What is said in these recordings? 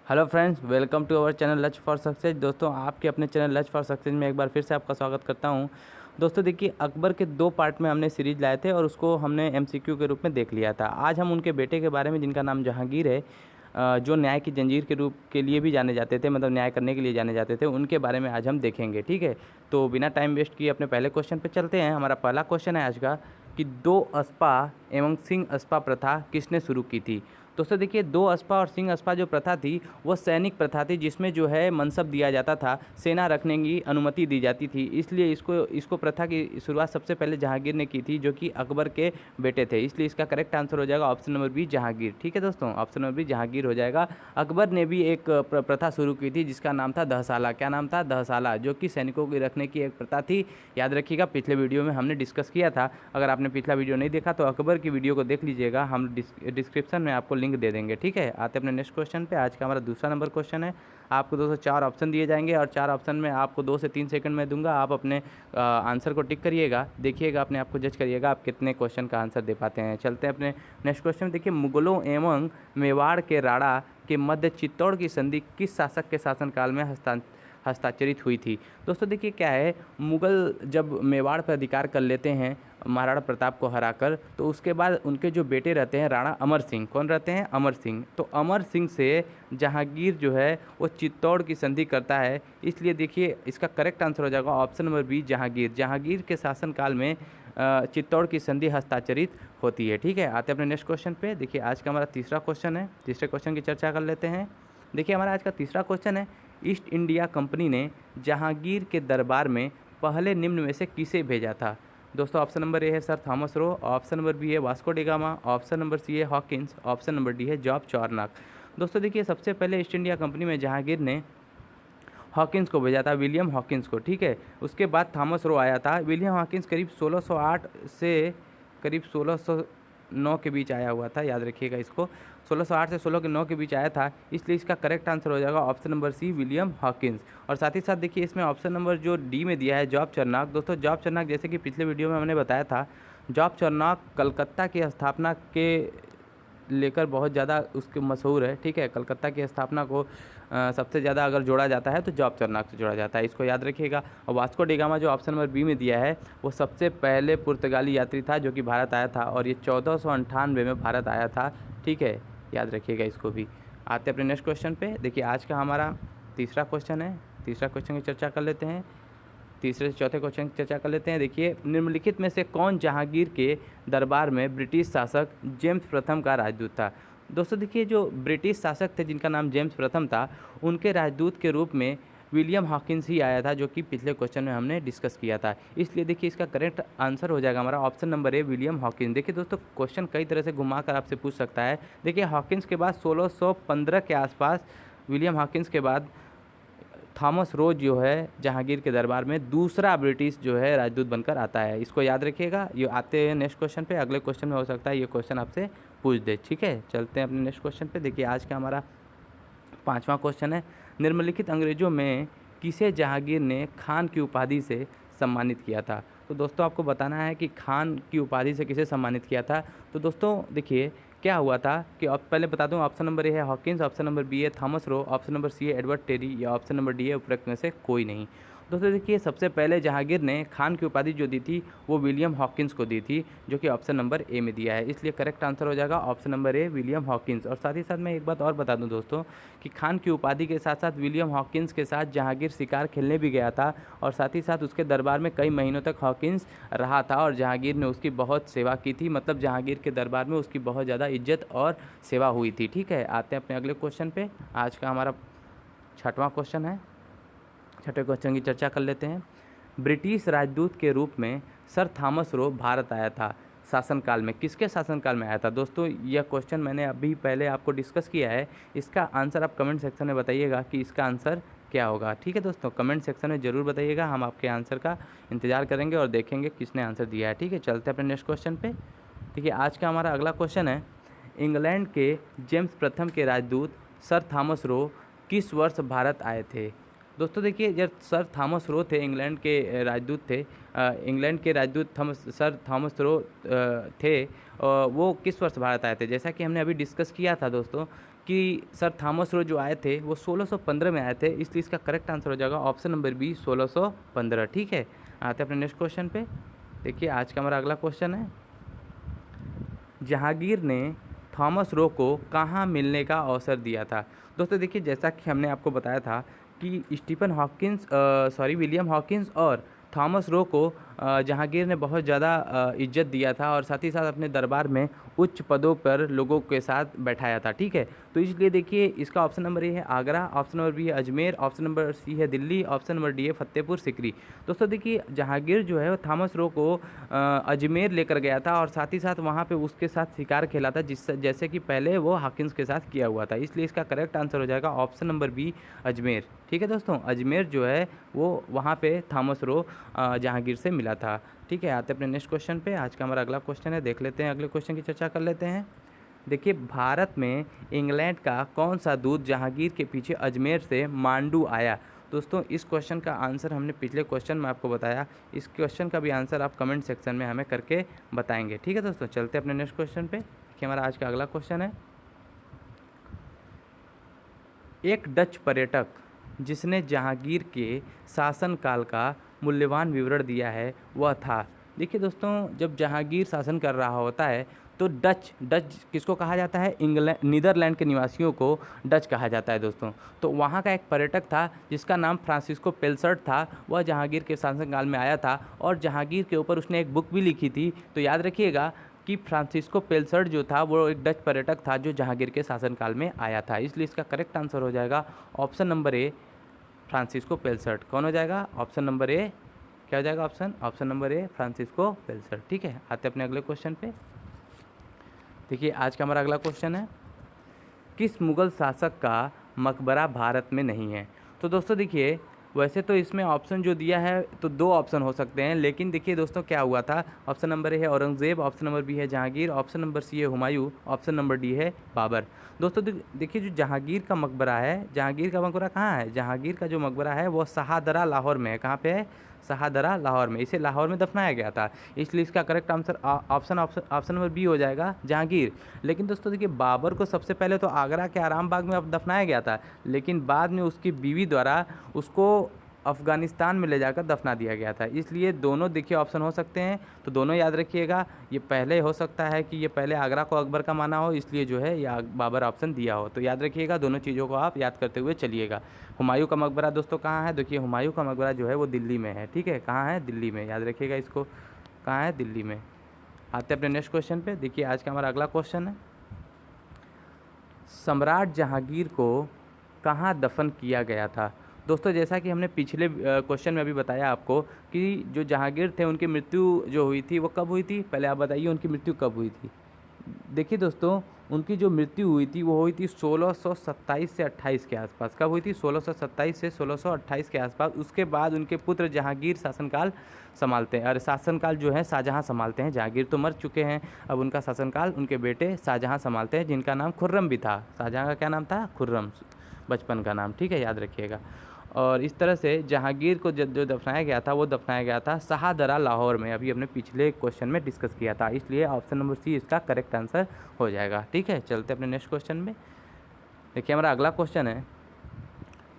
Hello friends, welcome to our channel latch for success. दोस्तों, आपके अपने चैनल लच फॉर सक्सेस में एक बार फिर से आपका स्वागत करता हूं। दोस्तों देखिए, अकबर के 2 पार्ट में हमने सीरीज़ लाए थे और उसको हमने एमसीक्यू के रूप में देख लिया था। आज हम उनके बेटे के बारे में, जिनका नाम जहांगीर है, जो न्याय की जंजीर के रूप के लिए भी जाने जाते थे, मतलब न्याय करने के लिए जाने जाते थे, उनके बारे में आज हम देखेंगे। ठीक है, तो बिना टाइम वेस्ट किए अपने पहले क्वेश्चन पर चलते हैं। हमारा पहला क्वेश्चन है आज का कि 2 अस्पा एवं सिंह अस्पा प्रथा किसने शुरू की थी। दोस्तों देखिए, 2 अस्पा और सिंह अस्पा जो प्रथा थी वो सैनिक प्रथा थी, जिसमें जो है मनसब दिया जाता था, सेना रखने की अनुमति दी जाती थी। इसलिए इसको प्रथा की शुरुआत सबसे पहले जहांगीर ने की थी, जो कि अकबर के बेटे थे। इसलिए इसका करेक्ट आंसर हो जाएगा ऑप्शन नंबर बी, जहांगीर। ठीक है दोस्तों, ऑप्शन नंबर बी जहांगीर हो जाएगा। अकबर ने भी एक प्रथा शुरू की थी जिसका नाम था दहसाला। क्या नाम था? दहसाला, जो कि सैनिकों की रखने की एक प्रथा थी। याद रखिएगा, पिछले वीडियो में हमने डिस्कस किया था। अगर आपने पिछला वीडियो नहीं देखा तो अकबर की वीडियो को देख लीजिएगा, हम डिस्क्रिप्शन में आपको लिंक दे देंगे। ठीक है, आते अपने नेक्स्ट क्वेश्चन पे। आज का हमारा दूसरा नंबर क्वेश्चन है। आपको दोस्तों 4 ऑप्शन दिए जाएंगे और 4 ऑप्शन में आपको 2 से 3 सेकंड में दूंगा। आप अपने आंसर को टिक करिएगा, देखिएगा, अपने आप को जज करिएगा आप कितने क्वेश्चन का आंसर दे पाते हैं। चलते हैं अपने नेक्स्ट क्वेश्चन। देखिए, मुगलों एवं मेवाड़ के राणा के मध्य चित्तौड़ की संधि किस शासक के शासनकाल में हस्ताक्षरित हुई थी। दोस्तों देखिए, क्या है, मुगल जब मेवाड़ पर अधिकार कर लेते हैं महाराणा प्रताप को हराकर, तो उसके बाद उनके जो बेटे रहते हैं राणा अमर सिंह, कौन रहते हैं? अमर सिंह। तो अमर सिंह से जहांगीर जो है वो चित्तौड़ की संधि करता है। इसलिए देखिए, इसका करेक्ट आंसर हो जाएगा option number B, Jahangir. Jahangir के शासनकाल में चित्तौड़ की संधि हस्ताक्षरित होती है। ठीक है, आते हैं अपने नेक्स्ट क्वेश्चन पे। देखिए, आज का हमारा तीसरा क्वेश्चन है। तीसरे क्वेश्चन की चर्चा कर लेते हैं। देखिए, हमारा आज का तीसरा क्वेश्चन है, ईस्ट इंडिया कंपनी ने जहांगीर के दरबार में पहले निम्न में से किसे भेजा था। दोस्तों, ऑप्शन नंबर ए है sir Thomas Roe, option number B है Vasco da Gama, option number C है हॉकिंस, ऑप्शन नंबर डी है जॉब चॉर्नक। दोस्तों देखिए, सबसे पहले ईस्ट इंडिया कंपनी में जहांगीर ने हॉकिंस को भेजा था, विलियम हॉकिंस को। ठीक है, उसके बाद थॉमस रो आया था। विलियम हॉकिंस करीब 1608 से करीब 1609 के बीच आया हुआ था। याद रखिएगा इसको, 1608 से 1609 के बीच आया था। इसलिए इसका करेक्ट आंसर हो जाएगा option number C, William Hawkins. और साथ ही साथ देखिए, इसमें ऑप्शन नंबर जो डी में दिया है जॉब चर्नाक। दोस्तों, जॉब चर्नाक जैसे कि पिछले वीडियो में हमने बताया था, जॉब चर्नाक कलकत्ता की स्थापना के लेकर बहुत ज़्यादा उसके मशहूर है। ठीक है, कलकत्ता की स्थापना को सबसे ज़्यादा अगर जोड़ा जाता है तो जॉब चर्नाक से जोड़ा जाता है, इसको याद रखिएगा। और वास्को डिगामा जो ऑप्शन नंबर बी में दिया है, वो सबसे पहले पुर्तगाली यात्री था जो कि भारत आया था, और ये 1498 में भारत आया था। ठीक है, याद रखिएगा इसको भी। आते हैं अपने नेक्स्ट क्वेश्चन पे। देखिए, आज का हमारा तीसरा क्वेश्चन है। तीसरा क्वेश्चन की चर्चा कर लेते हैं। तीसरे से चौथे क्वेश्चन की चर्चा कर लेते हैं। देखिए, निम्नलिखित में से कौन जहांगीर के दरबार में ब्रिटिश शासक जेम्स प्रथम का राजदूत था। दोस्तों देखिए, जो ब्रिटिश शासक थे जिनका नाम जेम्स प्रथम था, उनके राजदूत के रूप में विलियम हॉकिंस ही आया था, जो कि पिछले क्वेश्चन में हमने डिस्कस किया था। इसलिए देखिए, इसका करेक्ट आंसर हो जाएगा हमारा ऑप्शन नंबर ए, विलियम हॉकिंस। देखिए दोस्तों, क्वेश्चन कई तरह से घुमा कर आपसे पूछ सकता है। देखिए, हॉकिंस के बाद 1615 के आसपास, विलियम हॉकिंस के बाद थॉमस रोज जो है जहांगीर के दरबार में दूसरा ब्रिटिश जो है राजदूत बनकर आता है। इसको याद रखिएगा। ये आते हैं नेक्स्ट क्वेश्चन पे। अगले क्वेश्चन में हो सकता है ये क्वेश्चन आपसे पूछ दे। ठीक है, चलते हैं अपने नेक्स्ट क्वेश्चन पे। देखिए, आज का हमारा पांचवा क्वेश्चन है, निम्नलिखित अंग्रेजों में किसे जहांगीर ने खान की उपाधि से सम्मानित किया था। तो दोस्तों, आपको बताना है कि खान की उपाधि से किसे सम्मानित किया था। तो दोस्तों देखिए, क्या हुआ था कि पहले बता दूं, ऑप्शन नंबर ए है हॉकिंस, ऑप्शन नंबर बी है Thomas Roe, option number C है एडवर्ड टेरी, या ऑप्शन नंबर डी है उपरोक्त में से कोई नहीं। दोस्तों देखिए, सबसे पहले जहांगीर ने खान की उपाधि जो दी थी वो विलियम हॉकिंस को दी थी, जो कि ऑप्शन नंबर ए में दिया है। इसलिए करेक्ट आंसर हो जाएगा ऑप्शन नंबर ए, विलियम हॉकिंस। और साथ ही साथ मैं एक बात और बता दूं दोस्तों, कि खान की उपाधि के साथ साथ विलियम हॉकिंस के साथ जहांगीर शिकार खेलने भी गया था, और साथ ही साथ उसके दरबार में कई महीनों तक हॉकिंस रहा था, और जहांगीर ने उसकी बहुत सेवा की थी। मतलब जहांगीर के दरबार में उसकी बहुत ज़्यादा इज्जत और सेवा हुई थी। ठीक है, आते हैं अपने अगले क्वेश्चन पे। आज का हमारा छठवां क्वेश्चन है। छठे क्वेश्चन की चर्चा कर लेते हैं। ब्रिटिश राजदूत के रूप में सर थॉमस रो भारत आया था, शासनकाल में किसके शासनकाल में आया था। दोस्तों, यह क्वेश्चन मैंने अभी पहले आपको डिस्कस किया है। इसका आंसर आप कमेंट सेक्शन में बताइएगा कि इसका आंसर क्या होगा। ठीक है दोस्तों, कमेंट सेक्शन में ज़रूर बताइएगा, हम आपके आंसर का इंतजार करेंगे और देखेंगे किसने आंसर दिया है। ठीक है, चलते हैं अपने नेक्स्ट क्वेश्चन पे। देखिए, आज का हमारा अगला क्वेश्चन है, इंग्लैंड के जेम्स प्रथम के राजदूत सर थॉमस रो किस वर्ष भारत आए थे। दोस्तों देखिए, जब सर थॉमस रो थे, इंग्लैंड के राजदूत थे, इंग्लैंड के राजदूत सर थॉमस रो थे, वो किस वर्ष भारत आए थे। जैसा कि हमने अभी डिस्कस किया था दोस्तों, कि सर थॉमस रो जो आए थे वो 1615 में आए थे, इसलिए इसका करेक्ट आंसर हो जाएगा ऑप्शन नंबर बी 1615। ठीक है, आते हैं अपने नेक्स्ट क्वेश्चन पे। देखिए आज का हमारा अगला क्वेश्चन है, जहांगीर ने थॉमस रो को कहाँ मिलने का अवसर दिया था। दोस्तों देखिए जैसा कि हमने आपको बताया था कि विलियम हॉकिंस और थॉमस रो को जहांगीर ने बहुत ज़्यादा इज्जत दिया था और साथ ही साथ अपने दरबार में उच्च पदों पर लोगों के साथ बैठाया था। ठीक है, तो इसलिए देखिए इसका ऑप्शन नंबर ए है आगरा, ऑप्शन नंबर बी है अजमेर, ऑप्शन नंबर सी है दिल्ली, ऑप्शन नंबर डी है फतेहपुर सिकरी। दोस्तों देखिए जहांगीर जो है वो थॉमस रो को अजमेर लेकर गया था और साथ ही साथ वहाँ पे उसके साथ शिकार खेला था, जैसे कि पहले वो हॉकिंस के साथ किया हुआ था, इसलिए इसका करेक्ट आंसर हो जाएगा ऑप्शन नंबर बी अजमेर। ठीक है दोस्तों, अजमेर जो है वो वहाँ पे थॉमस रो जहांगीर से मिला था। ठीक है, आते हैं अपने नेक्स्ट क्वेश्चन पे। आज का हमारा अगला क्वेश्चन है, देख लेते हैं, अगले क्वेश्चन की चर्चा कर लेते हैं। देखिए भारत में इंग्लैंड का कौन सा दूत जहांगीर के पीछे अजमेर से मांडू आया। दोस्तों इस क्वेश्चन का आंसर हमने पिछले क्वेश्चन में आपको बताया, इस क्वेश्चन का भी आंसर आप कमेंट सेक्शन में हमें करके बताएंगे। ठीक है दोस्तों, चलते हैं अपने नेक्स्ट क्वेश्चन पे। देखिए हमारा आज का अगला क्वेश्चन है, एक डच पर्यटक जिसने जहांगीर के शासनकाल का मूल्यवान विवरण दिया है वह था। देखिए दोस्तों जब जहांगीर शासन कर रहा होता है तो डच डच किसको कहा जाता है, इंग्लैंड नीदरलैंड के निवासियों को डच कहा जाता है दोस्तों। तो वहाँ का एक पर्यटक था जिसका नाम फ्रांसिस्को पेल्सर्ट था, वह जहांगीर के शासनकाल में आया था और जहांगीर के ऊपर उसने एक बुक भी लिखी थी। तो याद रखिएगा कि फ्रांसिस्को पेल्सर्ट जो था वो एक डच पर्यटक था जो जहांगीर के शासनकाल में आया था, इसलिए इसका करेक्ट आंसर हो जाएगा ऑप्शन नंबर ए फ्रांसिस्को पेल्सर्ट। कौन हो जाएगा, ऑप्शन नंबर ए क्या हो जाएगा, ऑप्शन नंबर ए फ्रांसिस्को पेल्सर्ट। ठीक है, आते अपने अगले क्वेश्चन पे। देखिए आज का हमारा अगला क्वेश्चन है, किस मुगल शासक का मकबरा भारत में नहीं है। तो दोस्तों देखिए वैसे तो इसमें ऑप्शन जो दिया है तो दो ऑप्शन हो सकते हैं, लेकिन देखिए दोस्तों क्या हुआ था, ऑप्शन नंबर ए है औरंगज़ेब, ऑप्शन नंबर बी है जहांगीर, ऑप्शन नंबर सी है हुमायूं, ऑप्शन नंबर डी है बाबर। दोस्तों देखिए जो जहांगीर का मकबरा है, जहांगीर का मकबरा कहाँ है, जहांगीर का जो मकबरा है वो शाहदरा लाहौर में है। कहाँ पे है, शाहदरा लाहौर में, इसे लाहौर में दफनाया गया था, इसलिए इसका correct answer option number B हो जाएगा जहांगीर। लेकिन दोस्तों देखिए बाबर को सबसे पहले तो आगरा के आराम बाग में दफनाया गया था, लेकिन बाद में उसकी बीवी द्वारा उसको अफ़गानिस्तान में ले जाकर दफना दिया गया था, इसलिए दोनों देखिए ऑप्शन हो सकते हैं, तो दोनों याद रखिएगा। ये पहले हो सकता है कि ये पहले आगरा को अकबर का माना हो, इसलिए जो है ये बाबर ऑप्शन दिया हो, तो याद रखिएगा दोनों चीज़ों को आप याद करते हुए चलिएगा। हुमायूं का मकबरा दोस्तों कहाँ है, देखिए हुमायूं का मकबरा जो है वो दिल्ली में है। ठीक है, कहाँ है, दिल्ली में, याद रखिएगा इसको, कहाँ है, दिल्ली में। आते हैं अपने नेक्स्ट क्वेश्चन पे। देखिए आज का हमारा अगला क्वेश्चन है, सम्राट जहांगीर को कहाँ दफन किया गया था। दोस्तों जैसा कि हमने पिछले क्वेश्चन में अभी बताया आपको कि जो जहांगीर थे उनकी मृत्यु जो हुई थी वो कब हुई थी, पहले आप बताइए उनकी मृत्यु कब हुई थी। देखिए दोस्तों उनकी जो मृत्यु हुई थी वो हुई थी 1627 से 28 के आसपास। कब हुई थी, 1627 से 1628 के आसपास। उसके बाद उनके पुत्र जहांगीर शासनकाल संभालते हैं, और शासनकाल जो है शाहजहां संभालते हैं। जहांगीर तो मर चुके हैं, अब उनका शासनकाल उनके बेटे शाहजहां संभालते हैं, जिनका नाम खुर्रम भी था। शाहजहां का क्या नाम था, खुर्रम, बचपन का नाम। ठीक है, याद रखिएगा। और इस तरह से जहांगीर को जो दफनाया गया था वो दफनाया गया था शाहदरा लाहौर में, अभी हमने पिछले क्वेश्चन में डिस्कस किया था, इसलिए ऑप्शन नंबर सी इसका करेक्ट आंसर हो जाएगा। ठीक है, चलते अपने नेक्स्ट क्वेश्चन में। देखिए हमारा अगला क्वेश्चन है,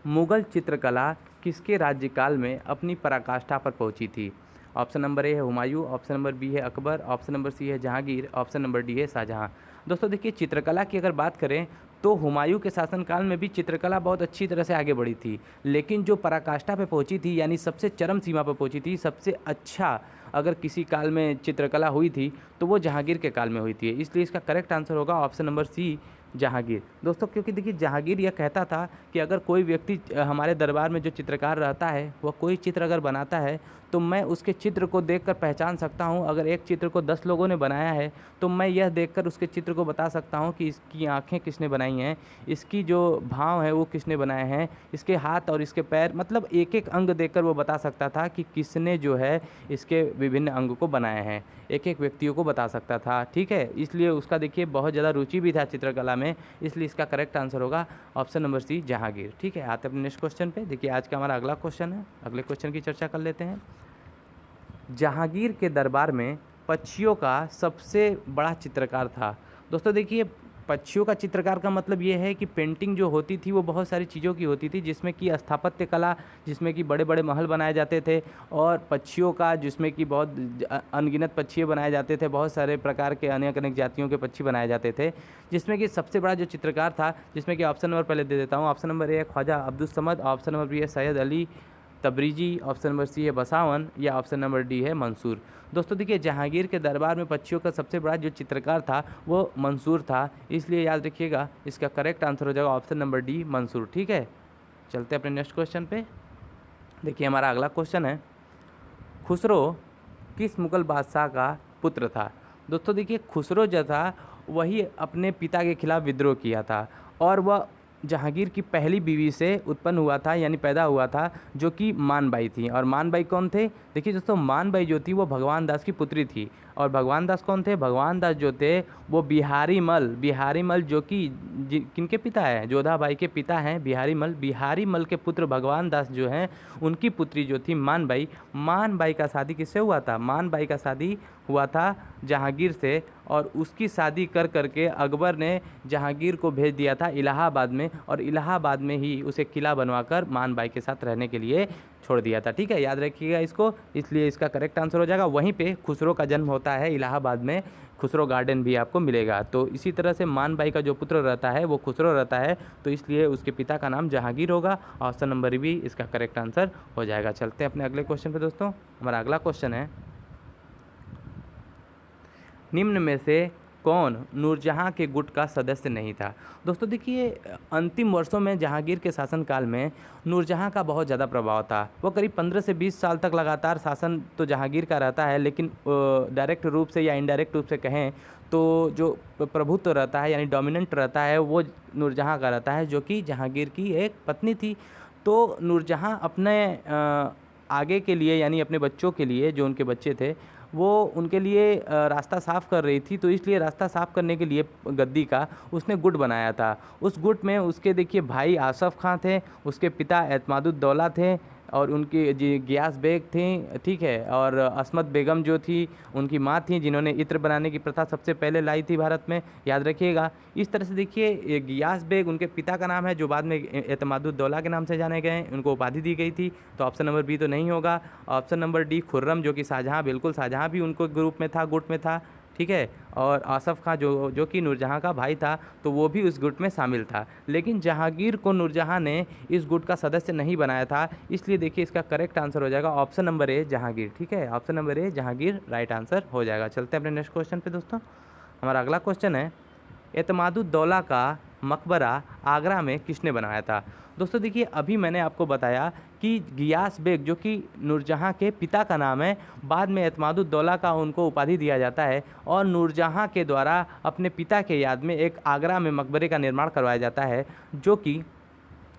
मुगल चित्रकला किसके राज्यकाल में अपनी पराकाष्ठा पर पहुंची थी। ऑप्शन नंबर ए है हुमायूं, ऑप्शन नंबर बी है अकबर, ऑप्शन नंबर सी है जहांगीर, ऑप्शन नंबर डी है शाहजहां। दोस्तों देखिए चित्रकला की अगर बात करें तो हुमायूं के शासनकाल में भी चित्रकला बहुत अच्छी तरह से आगे बढ़ी थी, लेकिन जो पराकाष्ठा पे पहुंची थी यानी सबसे चरम सीमा पर पहुंची थी, सबसे अच्छा अगर किसी काल में चित्रकला हुई थी तो वो जहांगीर के काल में हुई थी, इसलिए इसका करेक्ट आंसर होगा ऑप्शन नंबर सी जहांगीर। दोस्तों क्योंकि देखिए जहांगीर यह कहता था कि अगर कोई व्यक्ति हमारे दरबार में जो चित्रकार रहता है वह कोई चित्र अगर बनाता है तो मैं उसके चित्र को देखकर पहचान सकता हूं। अगर एक चित्र को 10 लोगों ने बनाया है तो मैं यह देखकर उसके चित्र को बता सकता हूं कि इसकी आंखें किसने बनाई हैं, इसकी जो भाव है वो किसने बनाए हैं, इसके हाथ और इसके पैर, मतलब एक एक अंग देखकर वो बता सकता था कि किसने जो है इसके विभिन्न अंग को बनाए हैं, एक एक व्यक्तियों को बता सकता था। ठीक है, इसलिए उसका देखिए बहुत ज़्यादा रुचि भी था चित्रकला में, इसलिए इसका करेक्ट आंसर होगा ऑप्शन नंबर सी जहांगीर। ठीक है, आते अपने नेक्स्ट क्वेश्चन पे। देखिए आज का हमारा अगला क्वेश्चन है, अगले क्वेश्चन की चर्चा कर लेते हैं। जहांगीर के दरबार में पक्षियों का सबसे बड़ा चित्रकार था। दोस्तों देखिए पक्षियों का चित्रकार का मतलब ये है कि पेंटिंग जो होती थी वो बहुत सारी चीज़ों की होती थी, जिसमें कि स्थापत्य कला, जिसमें कि बड़े बड़े महल बनाए जाते थे, और पक्षियों का जिसमें कि बहुत अनगिनत पक्षी बनाए जाते थे, बहुत सारे प्रकार के अनेक अनेक जातियों के पक्षी बनाए जाते थे, जिसमें कि सबसे बड़ा जो चित्रकार था, जिसमें कि ऑप्शन नंबर पहले दे देता हूँ। ऑप्शन नंबर ए है Khwaja Abdul Samad, option number B है Syed Ali Tabrizi, option number C है बसावन, या ऑप्शन नंबर डी है मंसूर। दोस्तों देखिए, जहांगीर के दरबार में पक्षियों का सबसे बड़ा जो चित्रकार था वो मंसूर था, इसलिए याद रखिएगा इसका करेक्ट आंसर हो जाएगा ऑप्शन नंबर डी मंसूर। ठीक है, चलते हैं अपने नेक्स्ट क्वेश्चन पे। देखिए हमारा अगला क्वेश्चन है, खुसरो किस मुगल बादशाह का पुत्र था। दोस्तों देखिए, खुसरो जो था वही अपने पिता के खिलाफ विद्रोह किया था, और वह जहांगीर की पहली बीवी से उत्पन्न हुआ था, यानी पैदा हुआ था, जो कि मानबाई थी। और मानबाई कौन थे? देखिए दोस्तों, मानबाई जो थी वो भगवान दास की पुत्री थी। और भगवान दास कौन थे? भगवान दास जो थे वो बिहारी मल जो कि किनके पिता हैं? जोधा बाई के पिता हैं बिहारी मल के पुत्र भगवान दास जो हैं, उनकी पुत्री जो थी मानबाई का शादी किससे हुआ था? मानबाई का शादी हुआ था जहांगीर से, और उसकी शादी कर करके अकबर ने जहांगीर को भेज दिया था इलाहाबाद में, और इलाहाबाद में ही उसे किला बनवाकर मानबाई के साथ रहने के लिए छोड़ दिया था। ठीक है, याद रखिएगा इसको, इसलिए इसका करेक्ट आंसर हो जाएगा। वहीं पे खुसरो का जन्म होता है इलाहाबाद में, खुसरो गार्डन भी आपको मिलेगा। तो इसी तरह से मानबाई का जो पुत्र रहता है वो खुसरो रहता है, तो इसलिए उसके पिता का नाम जहांगीर होगा। ऑप्शन नंबर बी इसका करेक्ट आंसर हो जाएगा। चलते हैं अपने अगले क्वेश्चन पे दोस्तों। हमारा अगला क्वेश्चन है, निम्न में से कौन नूरजहां के गुट का सदस्य नहीं था। दोस्तों देखिए, अंतिम वर्षों में जहांगीर के शासनकाल में नूरजहां का बहुत ज़्यादा प्रभाव था। वो करीब 15 से 20 साल तक लगातार शासन तो जहांगीर का रहता है, लेकिन डायरेक्ट रूप से या इनडायरेक्ट रूप से कहें तो जो प्रभुत्व रहता है यानी डोमिनेंट रहता है वो नूरजहां का रहता है, जो कि जहांगीर की एक पत्नी थी। तो नूरजहां अपने आगे के लिए यानी अपने बच्चों के लिए, जो उनके बच्चे थे, वो उनके लिए रास्ता साफ़ कर रही थी, तो इसलिए रास्ता साफ़ करने के लिए गद्दी का उसने गुट बनाया था। उस गुट में उसके देखिए भाई आसफ़ खां थे, उसके पिता एतमादुद्दौला थे, और उनकी जी गियास बेग थी, ठीक है, और असमत बेगम जो थी उनकी माँ थी, जिन्होंने इत्र बनाने की प्रथा सबसे पहले लाई थी भारत में, याद रखिएगा। इस तरह से देखिए, ये गियास बेग उनके पिता का नाम है, जो बाद में एतमादुद्दौला के नाम से जाने गए, उनको उपाधि दी गई थी। तो ऑप्शन नंबर बी तो नहीं होगा। ऑप्शन नंबर डी खुर्रम, जो कि शाहजहाँ, बिल्कुल शाहजहाँ भी उनको ग्रुप में था, गुट में था, ठीक है। और आसफ़ खां जो कि नूरजहां का भाई था, तो वो भी उस गुट में शामिल था। लेकिन जहांगीर को नूरजहां ने इस गुट का सदस्य नहीं बनाया था, इसलिए देखिए इसका करेक्ट आंसर हो जाएगा ऑप्शन नंबर ए जहांगीर। ठीक है, ऑप्शन नंबर ए जहांगीर राइट आंसर हो जाएगा। चलते हैं अपने नेक्स्ट क्वेश्चन पे दोस्तों। हमारा अगला क्वेश्चन है, एतमादुद्दौला का मकबरा आगरा में किसने बनवाया था। दोस्तों देखिए, अभी मैंने आपको बताया कि गियास बेग, जो कि नूरजहां के पिता का नाम है, बाद में एतमादुद्दौला का उनको उपाधि दिया जाता है, और नूरजहां के द्वारा अपने पिता के याद में एक आगरा में मकबरे का निर्माण करवाया जाता है, जो कि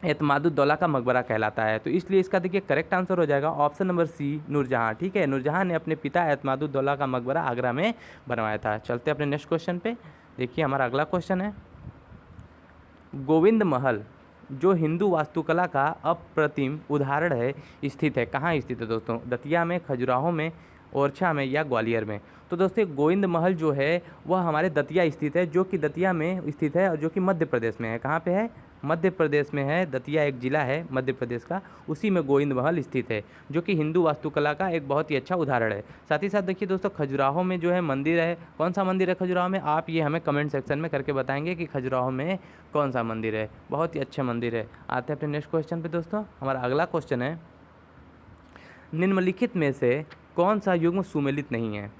एतमादुद्दौला का मकबरा कहलाता है। तो इसलिए इसका देखिए करेक्ट आंसर हो जाएगा ऑप्शन नंबर सी नूरजहां। ठीक है, नूरजहां ने अपने पिता एतमादुद्दौला का मकबरा आगरा में बनवाया था। चलते अपने नेक्स्ट क्वेश्चन पे। देखिए हमारा अगला क्वेश्चन है, गोविंद महल जो हिंदू वास्तुकला का अप्रतिम उदाहरण है, स्थित है कहाँ स्थित है दोस्तों? दतिया में, खजुराहो में, ओरछा में, या ग्वालियर में? तो दोस्तों गोविंद महल जो है वह हमारे दतिया स्थित है, जो कि दतिया में स्थित है, और जो कि मध्य प्रदेश में है। कहाँ पे है? मध्य प्रदेश में है। दतिया एक ज़िला है मध्य प्रदेश का, उसी में गोविंद महल स्थित है, जो कि हिंदू वास्तुकला का एक बहुत ही अच्छा उदाहरण है। साथ ही साथ देखिए दोस्तों, खजुराहो में जो है मंदिर है, कौन सा मंदिर है खजुराहो में? आप ये हमें कमेंट सेक्शन में करके बताएंगे कि खजुराहो में कौन सा मंदिर है। बहुत ही अच्छा मंदिर है। आते हैं अपने नेक्स्ट क्वेश्चन पे दोस्तों। हमारा अगला क्वेश्चन है, निम्नलिखित में से कौन सा युग्म सुमेलित नहीं है।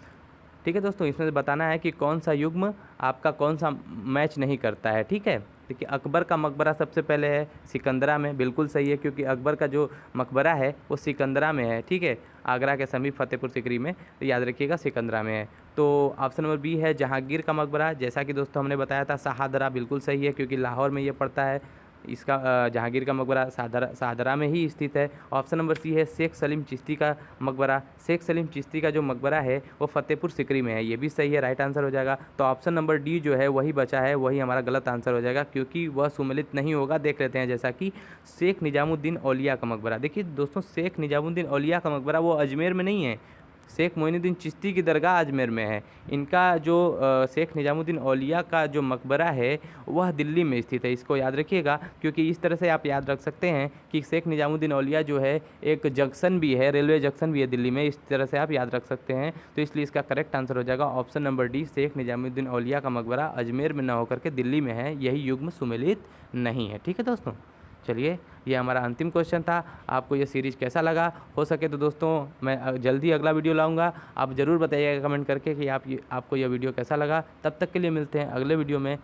ठीक है दोस्तों, इसमें बताना है कि कौन सा युग्म आपका कौन सा मैच नहीं करता है। ठीक है, देखिए अकबर का मकबरा सबसे पहले है सिकंदरा में, बिल्कुल सही है, क्योंकि अकबर का जो मकबरा है वो सिकंदरा में है। ठीक है, आगरा के समीप फतेहपुर सीकरी में, तो याद रखिएगा सिकंदरा में है। तो ऑप्शन नंबर बी है जहांगीर का मकबरा, जैसा कि दोस्तों हमने बताया था शाहदरा, बिल्कुल सही है, क्योंकि लाहौर में ये पड़ता है। इसका जहांगीर का मकबरा शाहदरा में ही स्थित है। ऑप्शन नंबर सी है शेख सलीम चिश्ती का मकबरा, शेख सलीम चिश्ती का जो मकबरा है वो फतेहपुर सीकरी में है, ये भी सही है, राइट आंसर हो जाएगा। तो ऑप्शन नंबर डी जो है वही बचा है, वही हमारा गलत आंसर हो जाएगा, क्योंकि वह सुमेलित नहीं होगा। देख लेते हैं, जैसा कि शेख निजामुद्दीन औलिया का मकबरा। देखिए दोस्तों, शेख निजामुद्दीन औलिया का मकबरा वो अजमेर में नहीं है, शेख मोइनुद्दीन चिश्ती की दरगाह अजमेर में है। इनका जो शेख निजामुद्दीन औलिया का जो मकबरा है वह दिल्ली में स्थित है। इसको याद रखिएगा, क्योंकि इस तरह से आप याद रख सकते हैं कि शेख निजामुद्दीन औलिया जो है एक जंक्शन भी है, रेलवे जंक्शन भी है दिल्ली में, इस तरह से आप याद रख सकते हैं। तो इसलिए इसका करेक्ट आंसर हो जाएगा option number D, Sheikh Nizamuddin Auliya का मकबरा अजमेर में न होकर के दिल्ली में है, यही युग्म सुमेलित नहीं है। ठीक है दोस्तों, चलिए ये हमारा अंतिम क्वेश्चन था। आपको ये सीरीज़ कैसा लगा? हो सके तो दोस्तों मैं जल्दी अगला वीडियो लाऊंगा, आप ज़रूर बताइएगा कमेंट करके कि आपको यह वीडियो कैसा लगा। तब तक के लिए मिलते हैं अगले वीडियो में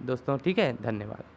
दोस्तों, ठीक है, धन्यवाद।